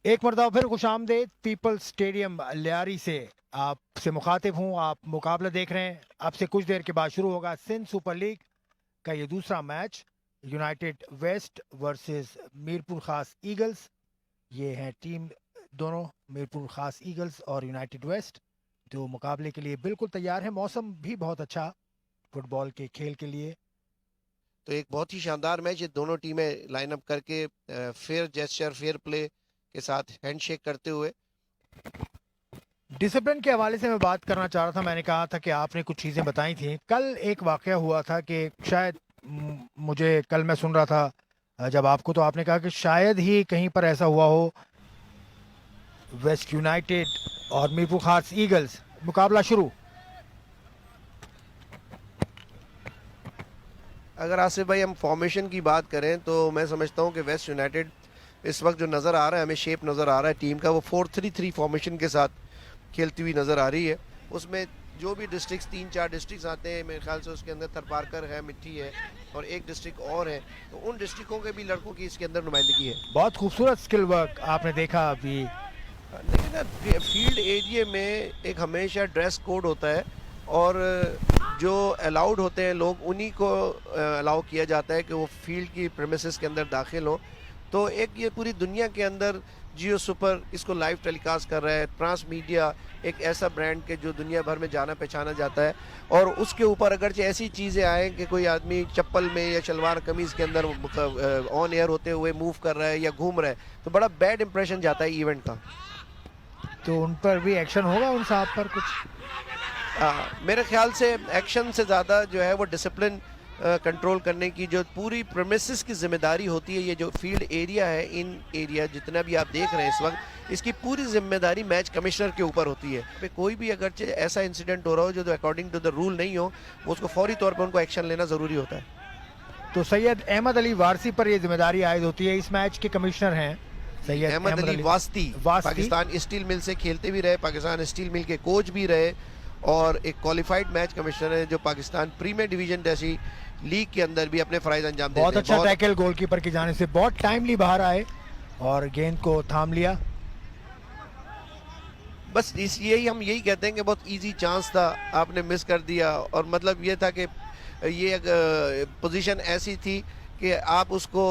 एक मरतबा फिर खुशामदेद पीपल स्टेडियम लियारी से आपसे मुखातिब हूँ। आप मुकाबला देख रहे हैं। आपसे कुछ देर के बाद शुरू होगा सिंध सुपर लीग का ये दूसरा match, United West versus Mirpur Khas Eagles. ये हैं टीम दोनों, मीरपुर खास ईगल्स और यूनाइटेड वेस्ट, जो मुकाबले के लिए बिल्कुल तैयार है। मौसम भी बहुत अच्छा फुटबॉल के खेल के लिए। तो एक बहुत ही शानदार मैच, ये दोनों टीमें लाइन अप करके फेयर जेस्चर, फेयर प्ले के साथ हैंडशेक करते हुए। डिसिप्लिन के हवाले से मैं बात करना चाह रहा था। मैंने कहा था कि आपने कुछ चीज़ें बताई थी। कल एक वाकया हुआ था कि शायद मुझे कल मैं सुन रहा था जब आपको, तो आपने कहा कि शायद ही कहीं पर ऐसा हुआ हो, वेस्ट यूनाइटेड और मीरपुर खास ईगल्स मुकाबला शुरू। अगर आसिफ भाई हम फॉर्मेशन की बात करें तो मैं समझता हूं कि वेस्ट यूनाइटेड इस वक्त जो नज़र आ रहा है, हमें शेप नज़र आ रहा है टीम का, वो 4-3-3 फॉर्मेशन के साथ खेलती हुई नज़र आ रही है। उसमें जो भी डिस्ट्रिक्ट, 3-4 डिस्ट्रिक्ट आते हैं मेरे ख्याल से, उसके अंदर थरपारकर है, मिट्टी है और एक डिस्ट्रिक्ट और है, तो उन डिस्ट्रिक्टों के भी लड़कों की इसके अंदर नुमाइंदगी है। बहुत खूबसूरत स्किल वर्क आपने देखा अभी। लेकिन ना फील्ड एरिया में एक हमेशा ड्रेस कोड होता है और जो अलाउड होते हैं लोग, उन्हीं को अलाउ किया जाता है कि वो फील्ड की प्रेमिसेस के अंदर दाखिल हो। तो एक ये पूरी दुनिया के अंदर जियो सुपर इसको लाइव टेलीकास्ट कर रहा है, ट्रांस मीडिया एक ऐसा ब्रांड के जो दुनिया भर में जाना पहचाना जाता है, और उसके ऊपर अगरचे ऐसी चीज़ें आए कि कोई आदमी चप्पल में या शलवार कमीज़ के अंदर ऑन एयर होते हुए मूव कर रहा है या घूम रहा है, तो बड़ा बैड इंप्रेशन जाता है इवेंट का। तो उन पर भी एक्शन होगा, उन साहब पर कुछ? मेरे ख्याल से एक्शन से ज़्यादा जो है वो डिसिप्लिन कंट्रोल करने की जो पूरी प्रेमिसेस की जिम्मेदारी होती है। ये जो फील्ड एरिया है, इन एरिया जितना भी आप देख रहे हैं इस वक्त, इसकी पूरी जिम्मेदारी मैच कमिश्नर के ऊपर होती है। कोई भी अगर ऐसा इंसिडेंट हो रहा हो जो अकॉर्डिंग टू द रूल नहीं हो, उसको फौरी तौर पर उनको एक्शन लेना ज़रूरी होता है। तो सैयद अहमद अली वारसी पर यह जिम्मेदारी आयद होती है। इस मैच के कमिश्नर हैं सैयद अहमद अली वास्ती, पाकिस्तान स्टील मिल से खेलते भी रहे, पाकिस्तान स्टील मिल के कोच भी रहे और एक क्वालिफाइड मैच कमिश्नर है जो पाकिस्तान प्रीमियर डिवीजन जैसी लीग के अंदर भी अपने फराइज अंजाम देते हैं। बहुत अच्छा टैकल गोलकीपर की जाने से, बहुत टाइमली बाहर आए और गेंद को थाम लिया। बस यही हम यही कहते हैं कि बहुत इजी चांस था, आपने मिस कर दिया। और मतलब ये था कि ये पोजीशन ऐसी थी कि आप उसको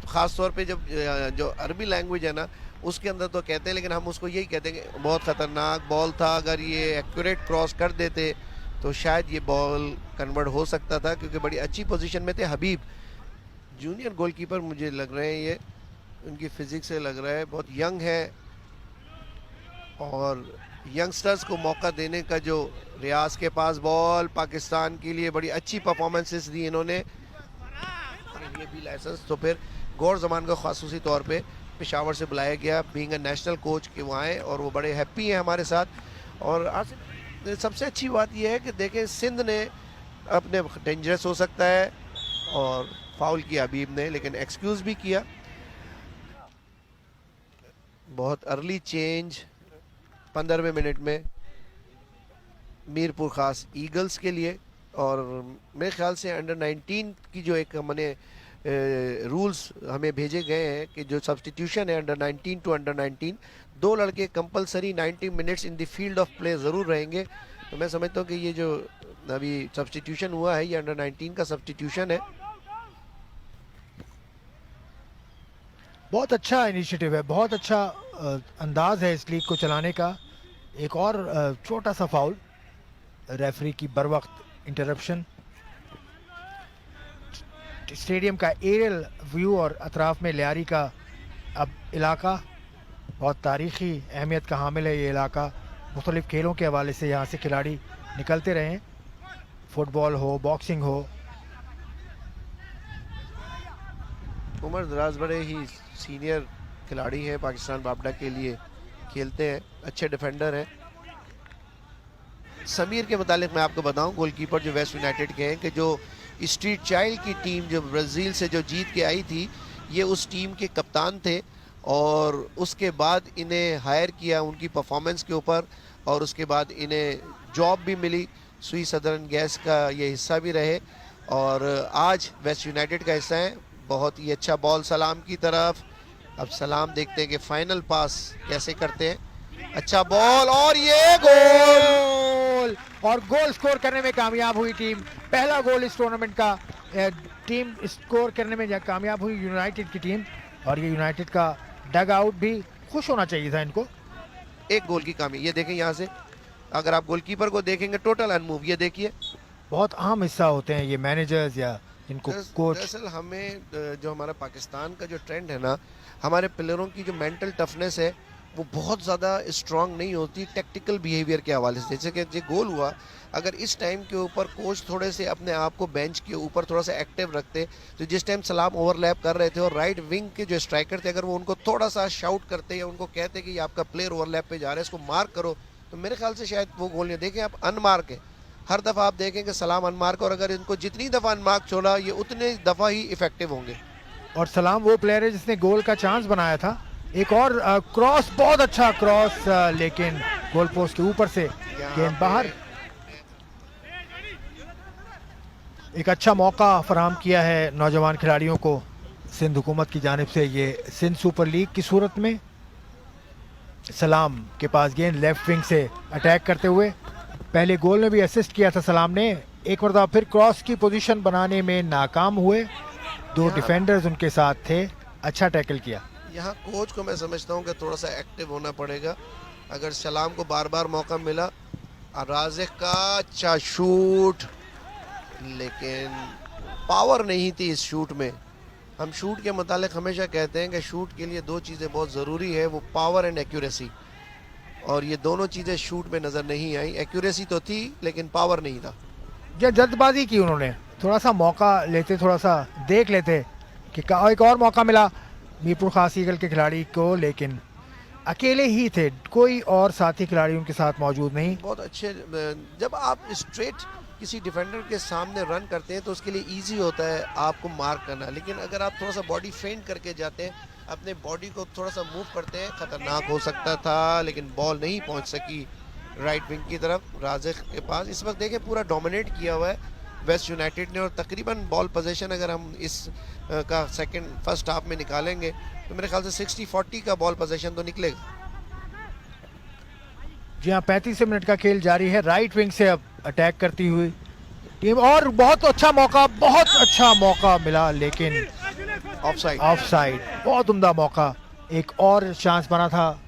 ख़ास तौर पे जब जो अरबी लैंग्वेज है ना उसके अंदर तो कहते हैं, लेकिन हम उसको यही कहते हैं कि बहुत ख़तरनाक बॉल था। अगर ये एक्यूरेट क्रॉस कर देते तो शायद ये बॉल कन्वर्ट हो सकता था, क्योंकि बड़ी अच्छी पोजीशन में थे। हबीब जूनियर गोलकीपर मुझे लग रहे हैं, ये उनकी फिजिक्स से लग रहा है बहुत यंग है, और यंगस्टर्स को मौका देने का जो रियाज के पास बॉल, पाकिस्तान के लिए बड़ी अच्छी परफॉर्मेंसेस दी इन्होंने, ये भी लाइसेंस। तो फिर गौर जमान को खासूसी तौर पे पेशावर से बुलाया गया बीइंग अ नेशनल कोच के, वो आए और वो बड़े हैप्पी हैं हमारे साथ। और आज सबसे अच्छी बात यह है कि देखें, सिंध ने अपने डेंजरस हो सकता है और फाउल किया हबीब ने, लेकिन एक्सक्यूज़ भी किया। बहुत अर्ली चेंज 15वें मिनट में मीरपुर खास ईगल्स के लिए। और मेरे ख्याल से अंडर 19 की जो एक हमने रूल्स हमें भेजे गए हैं कि जो सब्सटीट्यूशन है अंडर 19 टू अंडर 19, 2 लड़के compulsory 90 minutes in the field of play ज़रूर रहेंगे। तो मैं समझता हूँ कि ये जो अभी सब्सटीट्यूशन हुआ है ये अंडर 19 का सब्सटीट्यूशन है। बहुत अच्छा इनिशिएटिव है, बहुत अच्छा अंदाज है इस लीग को चलाने का। एक और छोटा सा फाउल, रेफरी की बर वक्त इंटरप्शन। स्टेडियम का एरियल व्यू और अतराफ में लियारी का अब इलाका बहुत तारीखी अहमियत का हामिल है। ये इलाका मुख्तलिफ खेलों के हवाले से यहाँ से खिलाड़ी निकलते रहे हैं, फुटबॉल हो, बॉक्सिंग हो। उमर दराज बड़े ही सीनियर खिलाड़ी हैं, पाकिस्तान बाबडा के लिए खेलते हैं, अच्छे डिफेंडर हैं। समीर के मुतालिक मैं आपको बताऊं, गोलकीपर जो वेस्ट यूनाइटेड के हैं, कि जो स्ट्रीट चाइल्ड की टीम जो ब्राज़ील से जो जीत के आई थी, ये उस टीम के कप्तान थे और उसके बाद इन्हें हायर किया उनकी परफॉर्मेंस के ऊपर, और उसके बाद इन्हें जॉब भी मिली, सुई सदर्न गैस का ये हिस्सा भी रहे और आज वेस्ट यूनाइटेड का हिस्सा है। बहुत ही अच्छा बॉल सलाम की तरफ, अब सलाम देखते हैं कि फाइनल पास कैसे करते हैं। अच्छा बॉल और ये गोल, और गोल स्कोर करने में कामयाब हुई टीम। पहला गोल इस टूर्नामेंट का टीम स्कोर करने में कामयाब हुई यूनाइटेड की टीम। और ये यूनाइटेड का डग आउट भी खुश होना चाहिए था इनको। एक गोल की कमी। ये देखें यहाँ से अगर आप गोलकीपर को देखेंगे टोटल अनमूव। ये देखिए बहुत अहम हिस्सा होते हैं ये मैनेजर्स या इनको कोच। दरअसल हमें जो हमारा पाकिस्तान का जो ट्रेंड है ना, हमारे प्लेयरों की जो मेंटल टफनेस है वो बहुत ज़्यादा स्ट्रांग नहीं होती टैक्टिकल बिहेवियर के हवाले से। जैसे कि जो गोल हुआ, अगर इस टाइम के ऊपर कोच थोड़े से अपने आप को बेंच के ऊपर थोड़ा सा एक्टिव रखते, तो जिस टाइम सलाम ओवरलैप कर रहे थे और राइट विंग के जो स्ट्राइकर थे, अगर वो उनको थोड़ा सा शाउट करते या उनको कहते कि ये आपका प्लेयर ओवरलैप पे जा रहा है, इसको मार्क करो, तो मेरे ख्याल से शायद वो गोल नहीं। देखें आप अनमार्क है, हर दफ़ा आप देखें कि सलाम अनमार्क, और अगर इनको जितनी दफ़ा अनमार्क छोड़ा ये उतने दफ़ा ही इफेक्टिव होंगे। और सलाम वो प्लेयर है जिसने गोल का चांस बनाया था। एक और क्रॉस, बहुत अच्छा क्रॉस, लेकिन गोल पोस्ट के ऊपर से गेंद बाहर। एक अच्छा मौका फराहम किया है नौजवान खिलाड़ियों को सिंध हुकूमत की जानिब से। ये सिंध सुपर लीग की सूरत में सलाम के पास गेंद लेफ्ट विंग से अटैक करते हुए, पहले गोल में भी असिस्ट किया था सलाम ने। एक मरतबा फिर क्रॉस की पोजीशन बनाने में नाकाम हुए, दो डिफेंडर्स उनके साथ थे, अच्छा टैकल किया। यहाँ कोच को मैं समझता हूँ कि थोड़ा सा एक्टिव होना पड़ेगा। अगर सलाम को बार बार मौका मिला, राज़िक का अच्छा शूट, लेकिन पावर नहीं थी इस शूट में। हम शूट के मुतालिक हमेशा कहते हैं कि शूट के लिए दो चीज़ें बहुत ज़रूरी है, वो पावर एंड एक्यूरेसी, और ये दोनों चीज़ें शूट में नज़र नहीं आई। एक्यूरेसी तो थी लेकिन पावर नहीं था। जब जल्दबाजी की उन्होंने, थोड़ा सा मौका लेते, थोड़ा सा देख लेते कि एक और मौका मिला मीरपुर खास ईगल के खिलाड़ी को, लेकिन अकेले ही थे, कोई और साथी खिलाड़ी उनके साथ मौजूद नहीं। बहुत अच्छे। जब आप स्ट्रेट किसी डिफेंडर के सामने रन करते हैं तो उसके लिए इजी होता है आपको मार्क करना, लेकिन अगर आप थोड़ा सा बॉडी फेंट करके जाते हैं, अपने बॉडी को थोड़ा सा मूव करते हैं, खतरनाक हो सकता था, लेकिन बॉल नहीं पहुंच सकी राइट विंग की तरफ राज़िक के पास। इस वक्त देखें पूरा डोमिनेट किया हुआ है वेस्ट यूनाइटेड ने, और तकरीबन बॉल पोजीशन अगर हम इस का फर्स्ट हाफ में निकालेंगे तो मेरे ख्याल से 60-40 का बॉल पोजीशन तो निकलेगा। जी हाँ, 35 मिनट का खेल जारी है। राइट विंग से अब अटैक करती हुई टीम, और बहुत अच्छा मौका मिला, लेकिन ऑफसाइड। बहुत उम्दा मौका, एक और चांस बना था।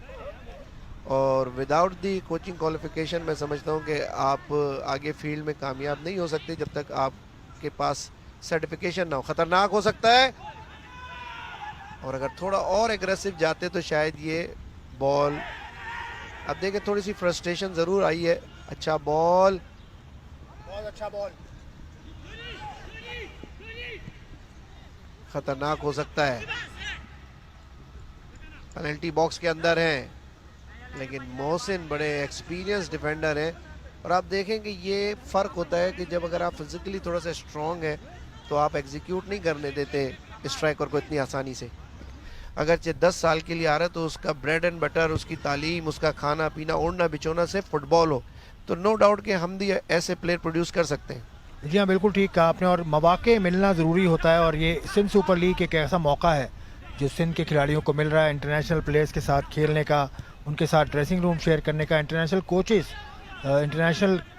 और विदाउट दी कोचिंग क्वालिफिकेशन मैं समझता हूँ कि आप आगे फील्ड में कामयाब नहीं हो सकते जब तक आपके पास सर्टिफिकेशन ना हो। खतरनाक हो सकता है, और अगर थोड़ा और एग्रेसिव जाते तो शायद ये बॉल, अब देखें थोड़ी सी फ्रस्ट्रेशन ज़रूर आई है। अच्छा बॉल, बहुत अच्छा बॉल, खतरनाक हो सकता है। पेनल्टी बॉक्स के अंदर हैं, लेकिन मोहसिन बड़े एक्सपीरियंस डिफेंडर हैं, और आप देखेंगे ये फ़र्क होता है कि जब अगर आप फिजिकली थोड़ा सा स्ट्रॉन्ग है तो आप एग्जीक्यूट नहीं करने देते स्ट्राइकर को इतनी आसानी से। अगरचे 10 साल के लिए आ रहा है तो उसका ब्रेड एंड बटर, उसकी तालीम, उसका खाना पीना, ओढ़ना बिछोना से फुटबॉल हो, तो नो डाउट कि हम भी ऐसे प्लेयर प्रोड्यूस कर सकते हैं। जी हाँ, बिल्कुल ठीक कहा आपने, और मौके मिलना ज़रूरी होता है, और ये सिंध सुपर लीग एक ऐसा मौका है जो सिंध के खिलाड़ियों को मिल रहा है इंटरनेशनल प्लेयर्स के साथ खेलने का, उनके साथ ड्रेसिंग रूम शेयर करने का, इंटरनेशनल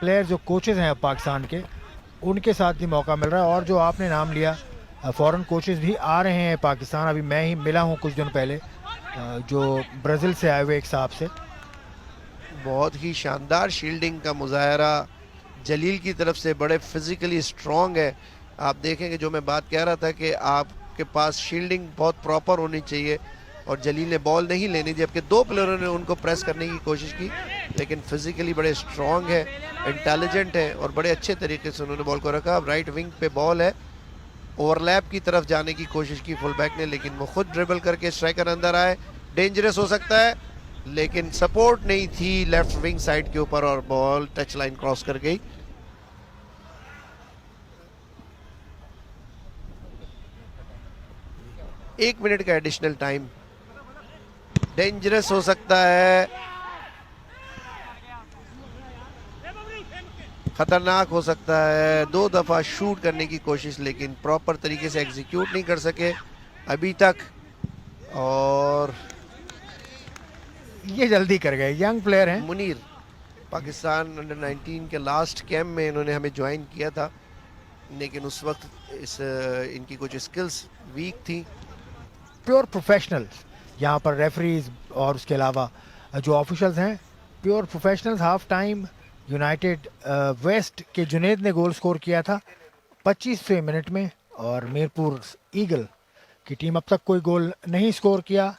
प्लेयर जो कोचेज़ हैं पाकिस्तान के, उनके साथ भी मौका मिल रहा है। और जो आपने नाम लिया, फॉरेन कोचेस भी आ रहे हैं पाकिस्तान। अभी मैं ही मिला हूं कुछ दिन पहले जो ब्राज़ील से आए हुए एक साहब से। बहुत ही शानदार शील्डिंग का मुजाहरा जलील की तरफ से, बड़े फिजिकली स्ट्रॉन्ग है। आप देखेंगे जो मैं बात कह रहा था कि आपके पास शील्डिंग बहुत प्रॉपर होनी चाहिए, और जलील ने बॉल नहीं लेनी, जबकि दो प्लेयरों ने उनको प्रेस करने की कोशिश की, लेकिन फिजिकली बड़े स्ट्रॉन्ग है, इंटेलिजेंट है, और बड़े अच्छे तरीके से उन्होंने बॉल को रखा। अब राइट विंग पे बॉल है, ओवरलैप की तरफ जाने की कोशिश की फुल बैक ने, लेकिन वो खुद ड्रिबल करके स्ट्राइकर अंदर आए, डेंजरस हो सकता है, लेकिन सपोर्ट नहीं थी लेफ्ट विंग साइड के ऊपर, और बॉल टच लाइन क्रॉस कर गई। एक मिनट का एडिशनल टाइम, डेंजरस हो सकता है, खतरनाक हो सकता है। 2 दफ़ा शूट करने की कोशिश, लेकिन प्रॉपर तरीके से एग्जीक्यूट नहीं कर सके अभी तक। और ये जल्दी कर गए, यंग प्लेयर हैं। मुनीर पाकिस्तान अंडर 19 के लास्ट कैंप में इन्होंने हमें ज्वाइन किया था, लेकिन उस वक्त इनकी कुछ स्किल्स वीक थी। प्योर प्रोफेशनल्स यहाँ पर, रेफरीज और उसके अलावा जो ऑफिशियल्स हैं, pure professionals. Half time United West के जुनेद ने गोल स्कोर किया था 25वें मिनट में, और मीरपुर ईगल की टीम अब तक कोई गोल नहीं स्कोर किया।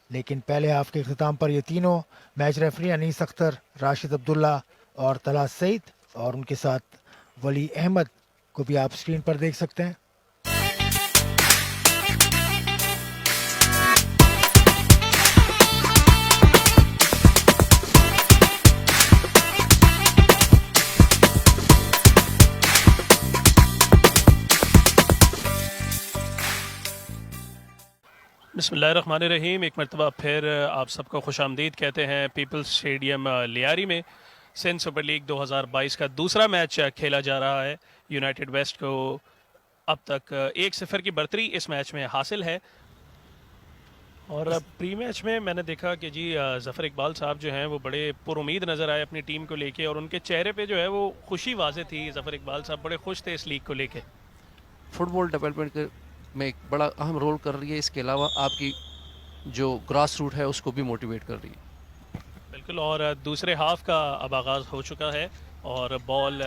लेकिन पहले हाफ के अख्ताम पर ये तीनों मैच रेफरी अनीस अख्तर, राशिद अब्दुल्ला और तला सईद, और उनके साथ वली अहमद को भी आप स्क्रीन पर देख सकते हैं। बिस्मिल्लाहिर्रहमानिर्रहीम। एक मरतबा फिर आप सबको खुशामदीद कहते हैं पीपल्स स्टेडियम लियारी में। सिंध सुपर लीग 2022 का दूसरा मैच खेला जा रहा है। यूनाइटेड वेस्ट को अब तक 1-0 की बढ़तरी इस मैच में हासिल है। और प्री मैच में मैंने देखा कि जी ज़फ़र इकबाल साहब जो हैं वो बड़े पुरुमीद नज़र आए अपनी टीम को लेके, और उनके चेहरे पे जो है वो खुशी वाज़े थी। ज़फ़र इकबाल साहब बड़े खुश थे इस लीग को लेके। फुटबॉल डेवलपमेंट में एक बड़ा अहम रोल कर रही है। इसके अलावा आपकी जो ग्रास रूट है उसको भी मोटिवेट कर रही है। बिल्कुल। और दूसरे हाफ का अब आगाज़ हो चुका है, और बॉल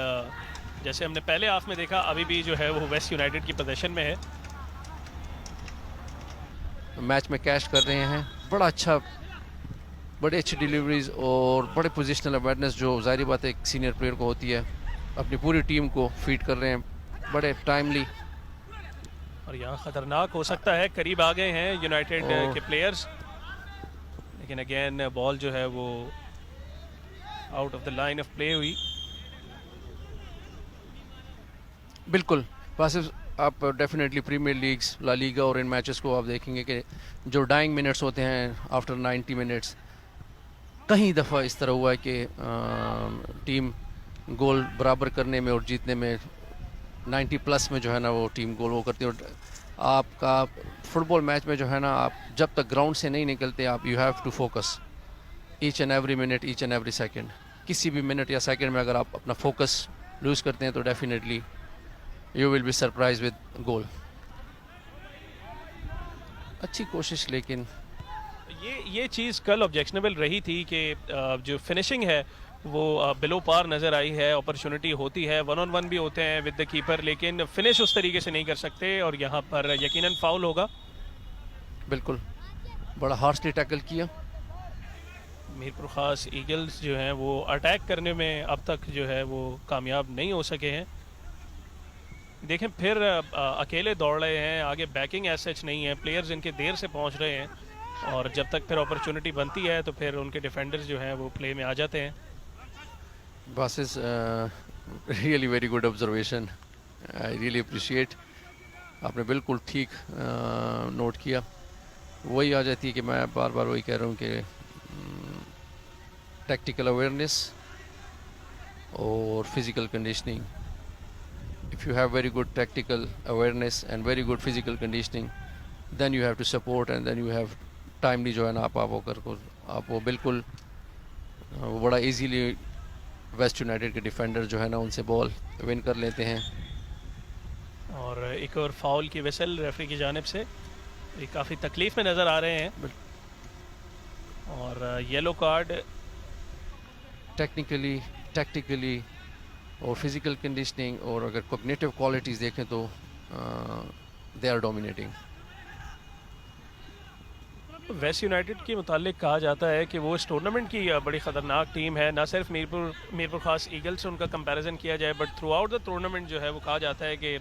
जैसे हमने पहले हाफ में देखा अभी भी जो है वो वेस्ट यूनाइटेड की पोजीशन में है। मैच में कैश कर रहे हैं, बड़ा अच्छा, बड़े अच्छी डिलीवरीज और बड़े पोजिशनल अवेयरनेस जो ज़ाहिर बात है एक सीनियर प्लेयर को होती है, अपनी पूरी टीम को फीड कर रहे हैं बड़े टाइमली। और यहाँ ख़तरनाक हो सकता है, करीब आ गए हैं यूनाइटेड के प्लेयर्स, लेकिन अगेन बॉल जो है वो out of the line of play हुई। बिल्कुल पासिव, आप definitely premier leagues, La Liga और इन मैचेस को आप देखेंगे कि जो डाइंग मिनट्स होते हैं आफ्टर 90 मिनट्स, कई दफ़ा इस तरह हुआ है कि टीम गोल बराबर करने में और जीतने में 90 प्लस में जो है ना वो टीम गोल वो करती है। और आपका फुटबॉल मैच में जो है ना, आप जब तक ग्राउंड से नहीं निकलते, आप you have to focus each and every minute, each and every second. किसी भी मिनट या सेकंड में अगर आप अपना फोकस लूज़ करते हैं तो definitely you will be surprise with goal. अच्छी कोशिश, लेकिन ये चीज़ कल ऑब्जेक्शनेबल रही थी कि जो फिनिशिंग है वो बिलो पार नज़र आई है। अपॉर्चुनिटी होती है, 1-on-1 भी होते हैं विद द कीपर, लेकिन फिनिश उस तरीके से नहीं कर सकते, और यहाँ पर यकीनन फाउल होगा। बिल्कुल बड़ा हार्शली टैकल किया। मीरपुर ख़ास ईगल्स जो हैं वो अटैक करने में अब तक जो है वो कामयाब नहीं हो सके हैं। देखें फिर अकेले दौड़ रहे हैं, आगे बैकिंग एज सच नहीं है, प्लेयर्स इनके देर से पहुंच रहे हैं, और जब तक फिर अपॉर्चुनिटी बनती है तो फिर उनके डिफेंडर्स जो हैं वो प्ले में आ जाते हैं। बस is really very good observation, I really appreciate. आपने बिल्कुल ठीक नोट किया। वही आ जाती है कि मैं बार बार वही कह रहा हूँ कि टैक्टिकल अवेयरनेस और physical conditioning. If you have very good tactical awareness and very good physical conditioning, then you have to support and then you have timely जो है ना आप वो बिल्कुल वो बड़ा इजीली वेस्ट यूनाइटेड के डिफेंडर जो है ना उनसे बॉल विन कर लेते हैं। और एक और फाउल की विसल रेफरी की जानिब से, ये काफ़ी तकलीफ में नज़र आ रहे हैं, और येलो कार्ड। टेक्निकली, टैक्टिकली और फिज़िकल कंडीशनिंग और अगर कॉग्निटिव क्वालिटीज़ देखें तो they are dominating. West United के मुतालिक कहा जाता है कि वो इस टूर्नामेंट की बड़ी ख़तरनाक टीम है। ना सिर्फ मीरपुर ख़ास ईगल से उनका कंपैरिजन किया जाए, but through out the tournament जो है वो कहा जाता है कि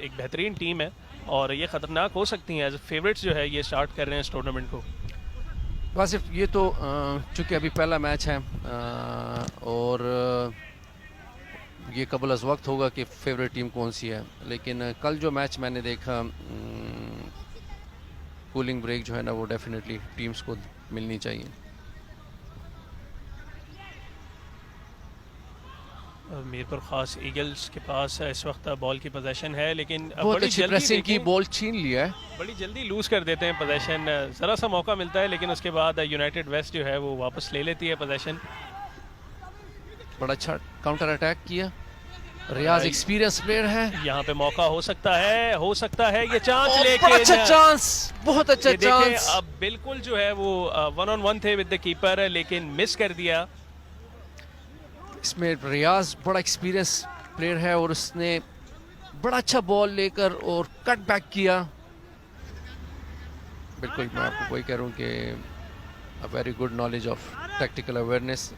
एक बेहतरीन टीम है, और ये ख़तरनाक हो सकती हैं। एज फेवरेट्स जो है ये स्टार्ट कर रहे हैं इस टूर्नामेंट को। वासिफ, ये तो चूँकि अभी पहला मैच है और ये कबल अज़ वक्त होगा कि फेवरेट टीम कौन सी है, लेकिन कल जो मैच मैंने देखा, कूलिंग ब्रेक जो है ना वो डेफिनेटली टीम्स को मिलनी चाहिए। मीरपुर खास ईगल्स के पास इस वक्त बॉल की पोजीशन है, लेकिन बहुत बड़ी अच्छी जल्दी प्रेसिंग की, देखें, बॉल छीन लिया है। बड़ी जल्दी लूज कर देते हैं पोजीशन। ज़रा सा मौका मिलता है लेकिन उसके बाद यूनाइटेड वेस्ट जो है वो वापस ले लेती है पोजीशन। बड़ा अच्छा काउंटर अटैक किया। रियाज एक्सपीरियंस प्लेयर है। यहाँ पे मौका हो सकता है ये चांस, बड़ा लेकिन अच्छा चांस, बहुत अच्छा ये देखें चांस। अब बिल्कुल जो है वो 1-on-1 थे विद द कीपर, लेकिन मिस कर दिया। इसमें रियाज बड़ा एक्सपीरियंस प्लेयर है और उसने बड़ा अच्छा बॉल लेकर और कट बैक किया। बिल्कुल, मैं आपको वही कह रहा हूँ कि a very good knowledge of tactical awareness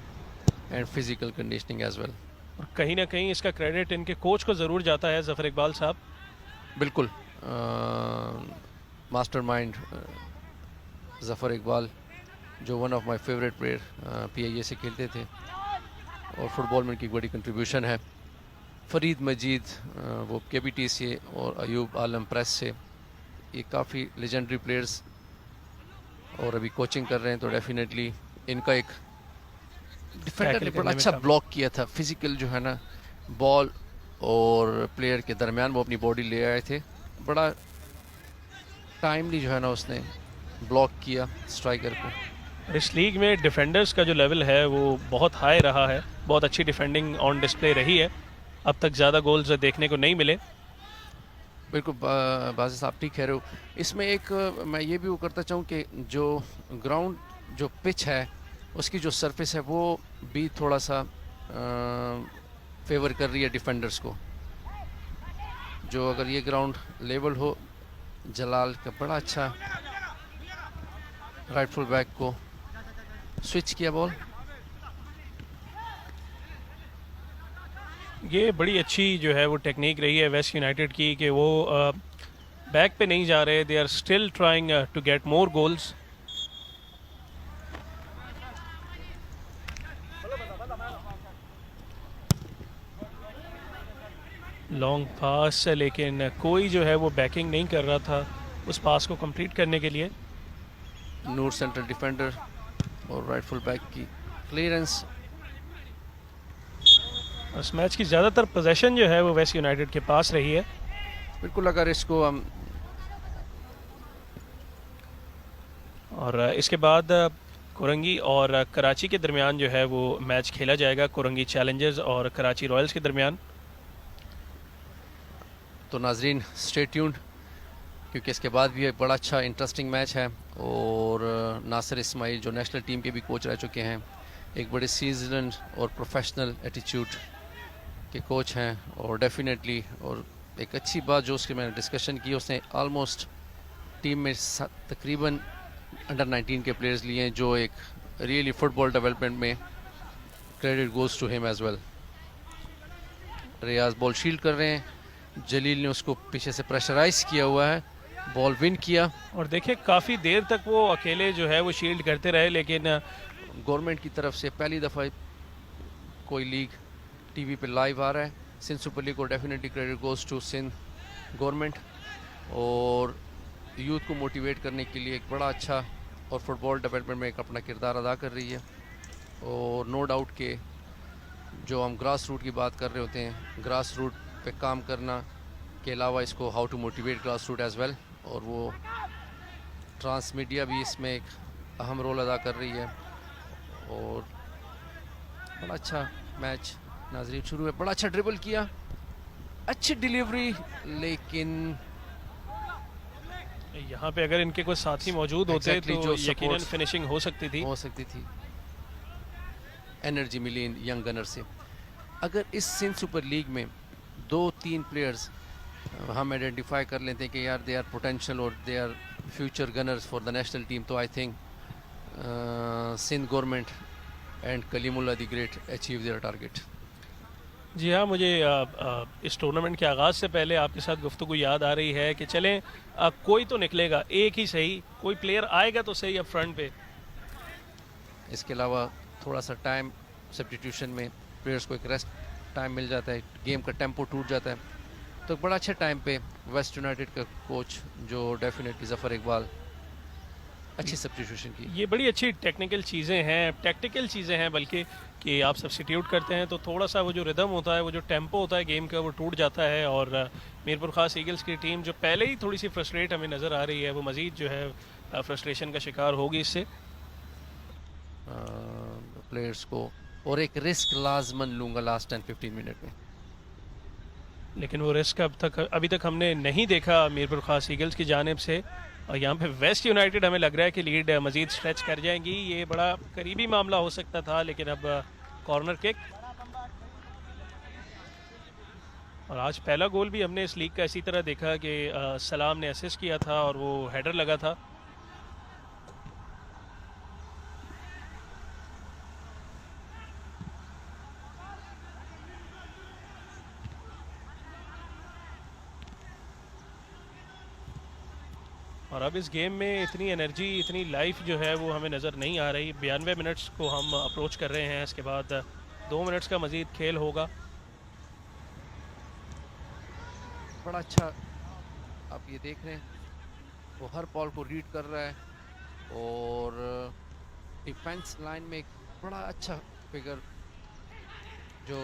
and physical conditioning as well. और कहीं ना कहीं इसका क्रेडिट इनके कोच को ज़रूर जाता है, जफर इकबाल साहब। बिल्कुल, मास्टरमाइंड जफ़र इकबाल, जो one of my favourite player PIA से खेलते थे और फुटबॉल में इनकी बड़ी कंट्रीब्यूशन है। फरीद मजीद, वो KBT से, और अयूब आलम प्रेस से, ये काफ़ी लेजेंडरी प्लेयर्स और अभी कोचिंग कर रहे हैं। तो डेफिनेटली इनका एक डिफेंडर ने बड़ा अच्छा ब्लॉक किया था। फिजिकल जो है ना, बॉल और प्लेयर के दरमियान वो अपनी बॉडी ले आए थे। बड़ा टाइमली जो है ना उसने ब्लॉक किया स्ट्राइकर को। इस लीग में डिफेंडर्स का जो लेवल है वो बहुत हाई रहा है, बहुत अच्छी डिफेंडिंग ऑन डिस्प्ले रही है। अब तक ज़्यादा गोल्स देखने को नहीं मिले। बिल्कुल, बाज़ी साहब ठीक कह रहे हो। इसमें एक मैं ये भी वो करता चाहूँ कि जो ग्राउंड, जो पिच है, उसकी जो सरफेस है वो भी थोड़ा सा फेवर कर रही है डिफेंडर्स को। जो अगर ये ग्राउंड लेवल हो, जलाल का बड़ा अच्छा राइट फुल बैक को स्विच किया बॉल। ये बड़ी अच्छी जो है वो टेक्निक रही है वेस्ट यूनाइटेड की कि वो बैक पे नहीं जा रहे, they are still trying to get more goals. Long pass, लेकिन कोई जो है वो बैकिंग नहीं कर रहा था उस पास को कंप्लीट करने के लिए। नूर सेंटर डिफेंडर और राइट फुल बैक की क्लियरेंस। इस मैच की ज़्यादातर पोजीशन जो है वो वेस्ट यूनाइटेड के पास रही है। बिल्कुल, अगर इसको हम और इसके बाद कोरंगी और कराची के दरमियान जो है वो मैच खेला जाएगा, कोरंगी चैलेंजर्स और कराची रॉयल्स के दरमियान। तो नाजरीन स्टे ट्यून्ड, क्योंकि इसके बाद भी एक बड़ा अच्छा इंटरेस्टिंग मैच है। और नासिर इस्माइल जो नेशनल टीम के भी कोच रह चुके हैं, एक बड़े सीजनड और प्रोफेशनल एटीट्यूड के कोच हैं। और डेफिनेटली, और एक अच्छी बात जो उसकी मैंने डिस्कशन की, उसने आलमोस्ट टीम में तकरीबन अंडर 19 के प्लेयर्स लिए हैं, जो एक रियली फुटबॉल डेवलपमेंट में credit goes to him as well. Riaz ball shield कर रहे हैं, जलील ने उसको पीछे से प्रेशराइज किया हुआ है, बॉल विन किया। और देखिए काफ़ी देर तक वो अकेले जो है वो शील्ड करते रहे, लेकिन गवर्नमेंट की तरफ से पहली दफ़ा कोई लीग टीवी पे लाइव आ रहा है। सिंध सुपर लीग को definitely credit goes to Sindh government, और यूथ को मोटिवेट करने के लिए एक बड़ा अच्छा और फुटबॉल डेवलपमेंट में एक अपना किरदार अदा कर रही है। और नो डाउट के जो हम ग्रास रूट की बात कर रहे होते हैं, ग्रास रूट पे काम करना के अलावा इसको how to motivate grass root as well, और वो ट्रांस मीडिया भी इसमें एक अहम रोल अदा कर रही है। और बड़ा अच्छा मैच नाजरीन शुरू है, बड़ा अच्छा ड्रिबल किया, अच्छी डिलीवरी, लेकिन यहाँ पे अगर इनके कोई साथी मौजूद होते Exactly, तो जो यकीनन supports फिनिशिंग हो सकती थी। हो सकती थी। एनर्जी मिली इन यंग गनर से। अगर इस सिंध सुपर लीग में 2-3 प्लेयर्स हम आइडेंटिफाई कर लेते हैं कि यार दे आर पोटेंशियल और they are future gunners for the national team, तो I think Sindh government and Kalimullah the great achieve their target. जी हाँ, मुझे इस टूर्नामेंट के आगाज़ से पहले आपके साथ गुफ्तगू याद आ रही है कि चलें कोई तो निकलेगा, एक ही सही, कोई प्लेयर आएगा तो सही अब फ्रंट पे। इसके अलावा थोड़ा सा टाइम सब्स्टिट्यूशन में प्लेयर्स को एक रेस्ट टाइम मिल जाता है, गेम का टेम्पो टूट जाता है। तो बड़ा अच्छे टाइम पे वेस्ट यूनाइटेड का कोच जो डेफिनेटली जफ़र इकबाल अच्छी सब्स्टिट्यूशन की। ये बड़ी अच्छी टेक्निकल चीज़ें हैं, टैक्टिकल चीज़ें हैं, बल्कि कि आप सब्स्टिट्यूट करते हैं तो थोड़ा सा वो जो रिदम होता है, वो जो टेम्पो होता है गेम का, वो टूट जाता है। और मीरपुर खास ईगल्स की टीम जो पहले ही थोड़ी सी फ्रस्ट्रेट हमें नज़र आ रही है, वो मज़ीद जो है फ्रस्ट्रेशन का शिकार होगी इससे। प्लेयर्स को और एक रिस्क लाजमन लूँगा लास्ट 10-15 मिनट में। लेकिन वो रिस्क अभी तक हमने नहीं देखा मीरपुर खास ईगल्स की जानिब से। और यहाँ पे वेस्ट यूनाइटेड हमें लग रहा है कि लीड मज़ीद स्ट्रेच कर जाएंगी। ये बड़ा करीबी मामला हो सकता था, लेकिन अब कॉर्नर किक। और आज पहला गोल भी हमने इस लीग का इसी तरह देखा कि सलाम ने असिस्ट किया था और वो हेडर लगा था। और अब इस गेम में इतनी एनर्जी, इतनी लाइफ जो है वो हमें नज़र नहीं आ रही। 92 मिनट्स को हम अप्रोच कर रहे हैं, इसके बाद 2 मिनट्स का मज़ीद खेल होगा। बड़ा अच्छा आप ये देख रहे हैं, वो हर बॉल को रीड कर रहा है और डिफेंस लाइन में एक बड़ा अच्छा फिगर, जो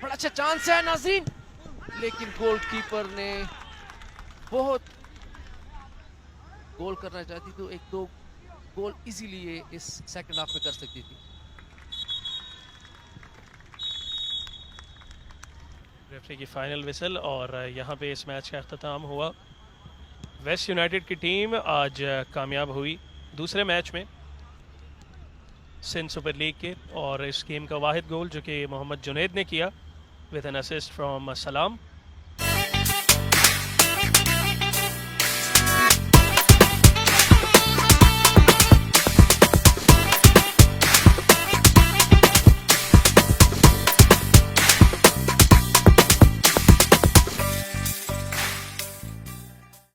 बड़ा अच्छा चांस है नाज़रीन, लेकिन गोलकीपर ने बहुत गोल करना चाहती तो 1-2 गोल इजीली ये इस सेकंड हाफ में कर सकती थी। रेफरी की फाइनल विसल और यहाँ पे इस मैच का अख्ताम हुआ। वेस्ट यूनाइटेड की टीम आज कामयाब हुई दूसरे मैच में सिंध सुपर लीग के, और इस गेम का वाहिद गोल जो कि मोहम्मद जुनैद ने किया विद एन असिस्ट फ्रॉम सलाम।